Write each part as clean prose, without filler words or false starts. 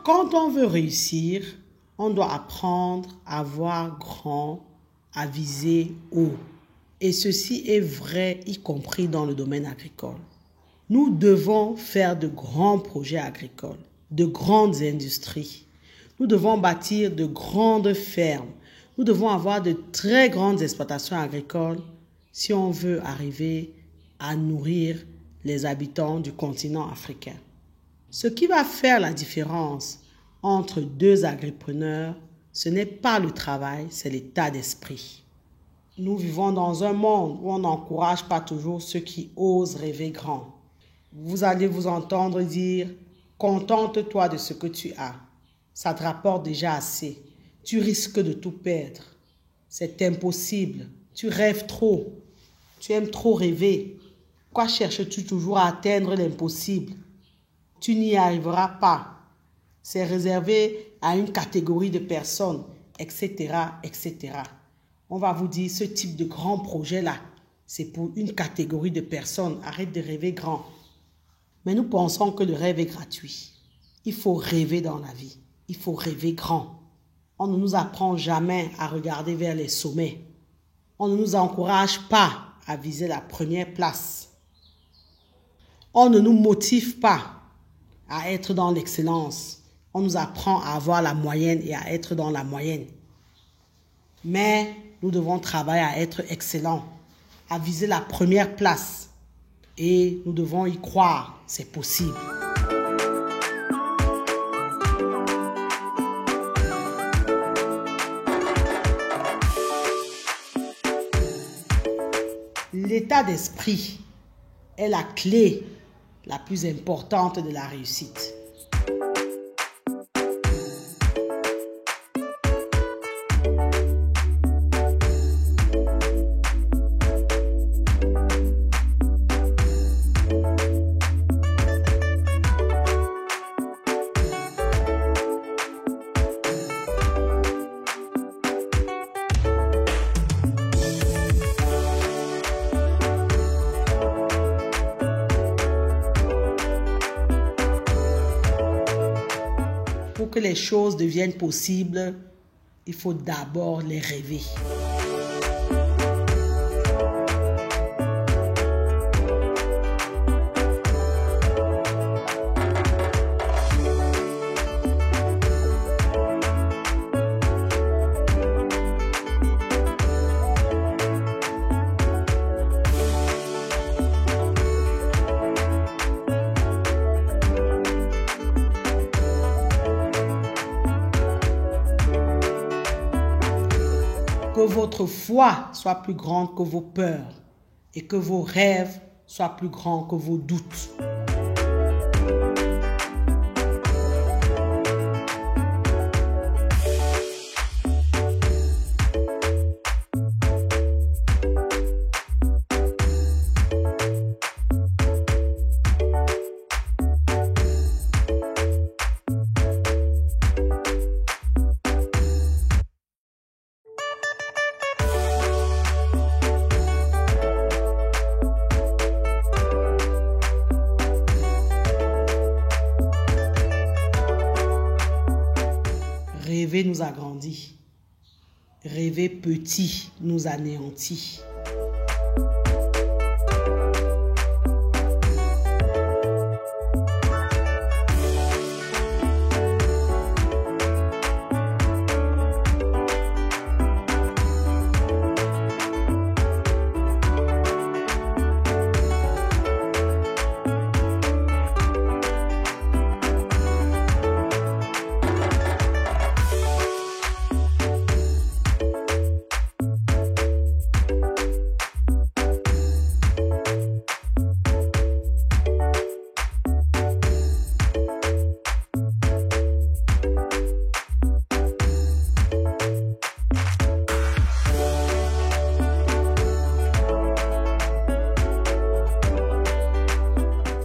Quand on veut réussir, on doit apprendre à voir grand, à viser haut. Et ceci est vrai, y compris dans le domaine agricole. Nous devons faire de grands projets agricoles, de grandes industries. Nous devons bâtir de grandes fermes. Nous devons avoir de très grandes exploitations agricoles si on veut arriver à nourrir les habitants du continent africain. Ce qui va faire la différence entre deux agripreneurs, ce n'est pas le travail, c'est l'état d'esprit. Nous vivons dans un monde où on n'encourage pas toujours ceux qui osent rêver grand. Vous allez vous entendre dire « Contente-toi de ce que tu as. Ça te rapporte déjà assez. Tu risques de tout perdre. C'est impossible. Tu rêves trop. Tu aimes trop rêver. Pourquoi cherches-tu toujours à atteindre l'impossible? Tu n'y arriveras pas. C'est réservé à une catégorie de personnes, etc., etc. » On va vous dire, ce type de grand projet-là, c'est pour une catégorie de personnes. Arrête de rêver grand. Mais nous pensons que le rêve est gratuit. Il faut rêver dans la vie. Il faut rêver grand. On ne nous apprend jamais à regarder vers les sommets. On ne nous encourage pas à viser la première place. On ne nous motive pas à être dans l'excellence. On nous apprend à avoir la moyenne et à être dans la moyenne. Mais nous devons travailler à être excellents, à viser la première place. Et nous devons y croire, c'est possible. L'état d'esprit est la clé la plus importante de la réussite. Pour que les choses deviennent possibles, il faut d'abord les rêver. Que votre foi soit plus grande que vos peurs et que vos rêves soient plus grands que vos doutes. Rêver nous agrandit. Rêver petit nous anéantit.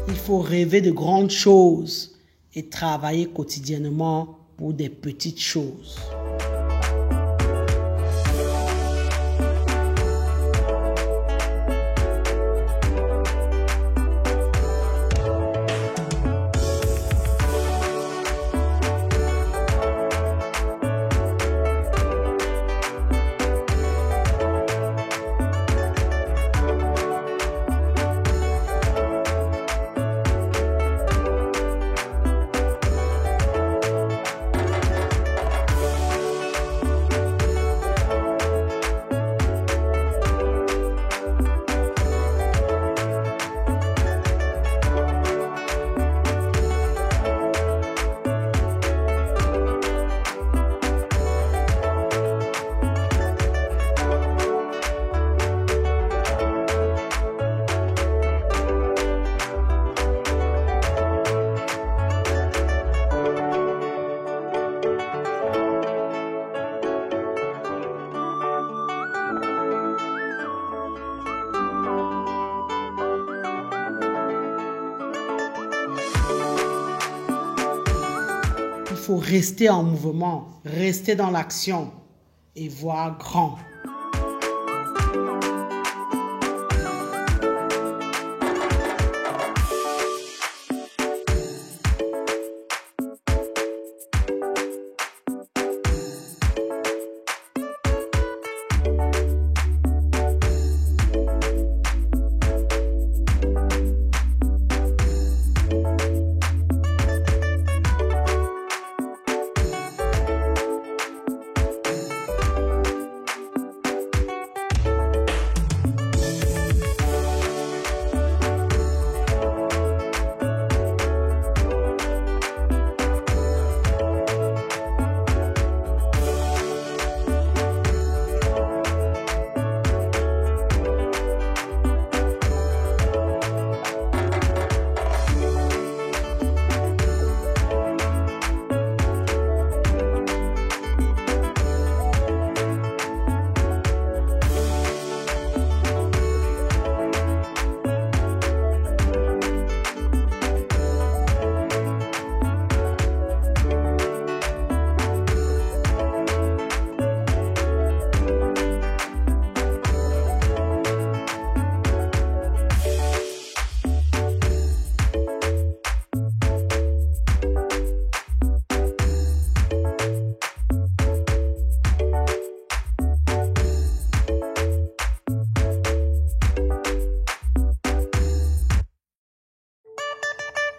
Il faut rêver de grandes choses et travailler quotidiennement pour des petites choses. faut rester en mouvement, rester dans l'action et voir grand.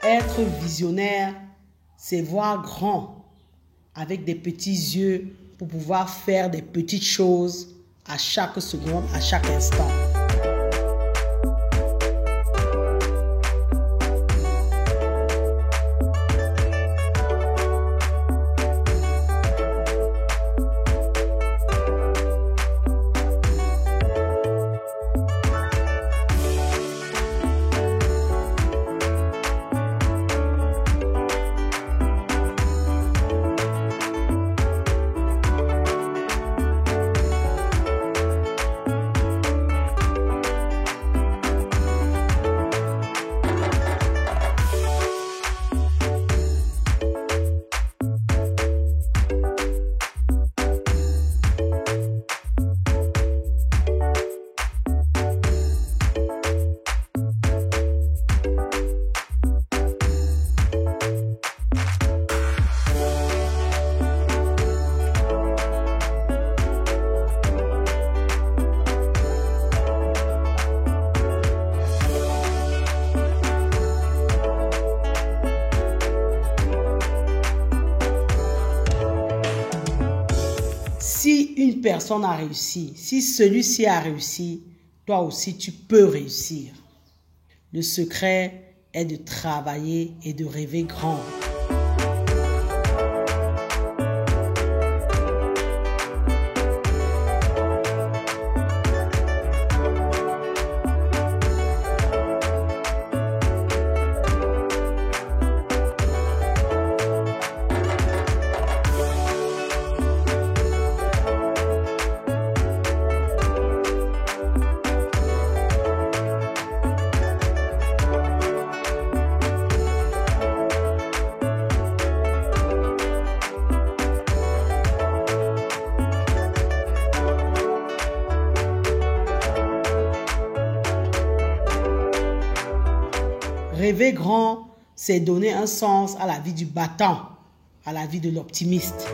Être visionnaire, c'est voir grand avec des petits yeux pour pouvoir faire des petites choses à chaque seconde, à chaque instant. Si une personne a réussi, si celui-ci a réussi, toi aussi tu peux réussir. Le secret est de travailler et de rêver grand. Rêver grand, c'est donner un sens à la vie du battant, à la vie de l'optimiste.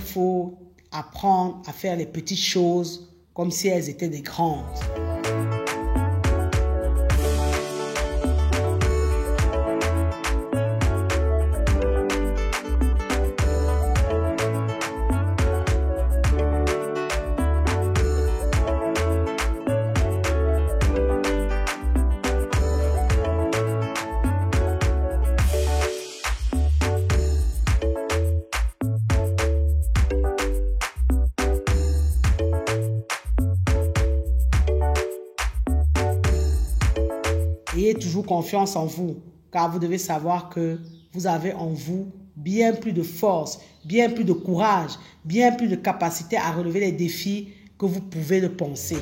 faut apprendre à faire les petites choses comme si elles étaient des grandes. Ayez toujours confiance en vous, car vous devez savoir que vous avez en vous bien plus de force, bien plus de courage, bien plus de capacité à relever les défis que vous pouvez le penser.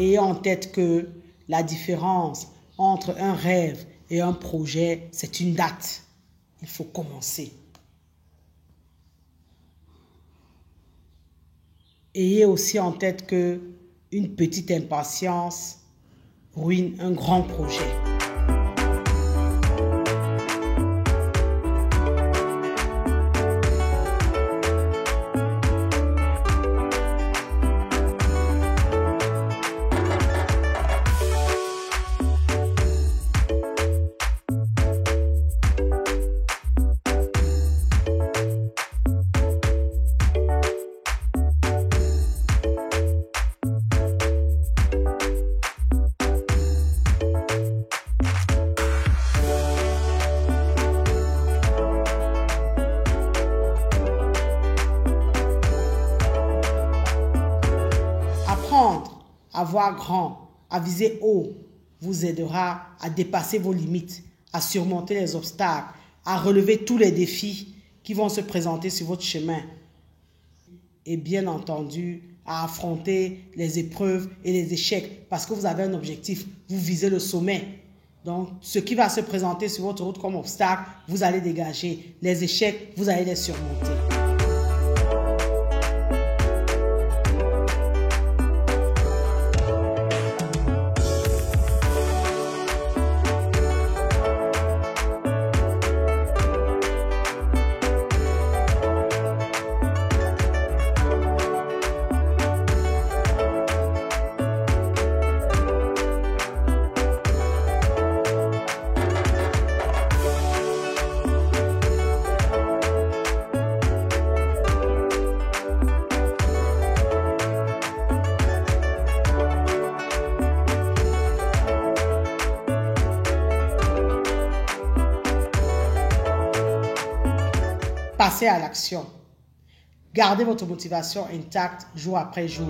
Ayez en tête que la différence entre un rêve et un projet, c'est une date. Il faut commencer. Ayez aussi en tête que une petite impatience ruine un grand projet. Apprendre à voir grand, à viser haut, vous aidera à dépasser vos limites, à surmonter les obstacles, à relever tous les défis qui vont se présenter sur votre chemin. Et bien entendu, à affronter les épreuves et les échecs parce que vous avez un objectif, vous visez le sommet. Donc, ce qui va se présenter sur votre route comme obstacle, vous allez dégager. Les échecs, vous allez les surmonter. Passez à l'action. Gardez votre motivation intacte jour après jour.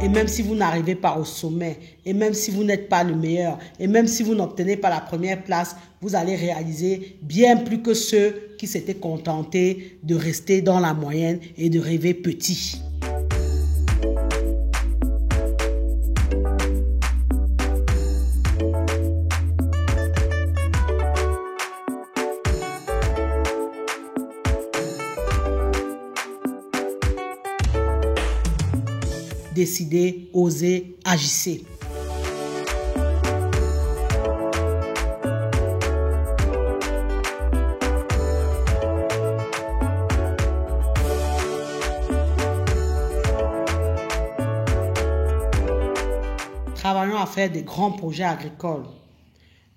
Et même si vous n'arrivez pas au sommet, et même si vous n'êtes pas le meilleur, et même si vous n'obtenez pas la première place, vous allez réaliser bien plus que ceux qui s'étaient contentés de rester dans la moyenne et de rêver petit. Décidez, osez, agissez. travaillons à faire des grands projets agricoles.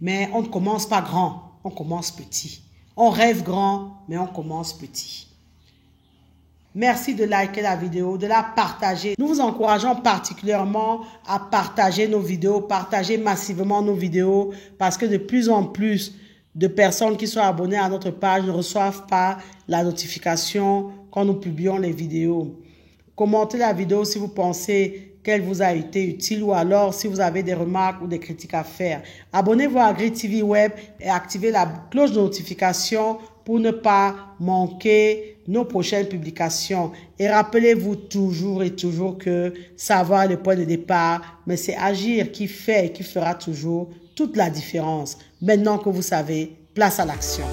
Mais on ne commence pas grand, on commence petit. On rêve grand, mais on commence petit. Merci de liker la vidéo, de la partager. Nous vous encourageons particulièrement à partager nos vidéos, partager massivement nos vidéos parce que de plus en plus de personnes qui sont abonnées à notre page ne reçoivent pas la notification quand nous publions les vidéos. Commentez la vidéo si vous pensez qu'elle vous a été utile ou alors si vous avez des remarques ou des critiques à faire. Abonnez-vous à Grid TV Web et activez la cloche de notification pour ne pas manquer nos prochaines publications. Et rappelez-vous toujours et toujours que savoir est le point de départ, mais c'est agir qui fait et qui fera toujours toute la différence. Maintenant que vous savez, place à l'action.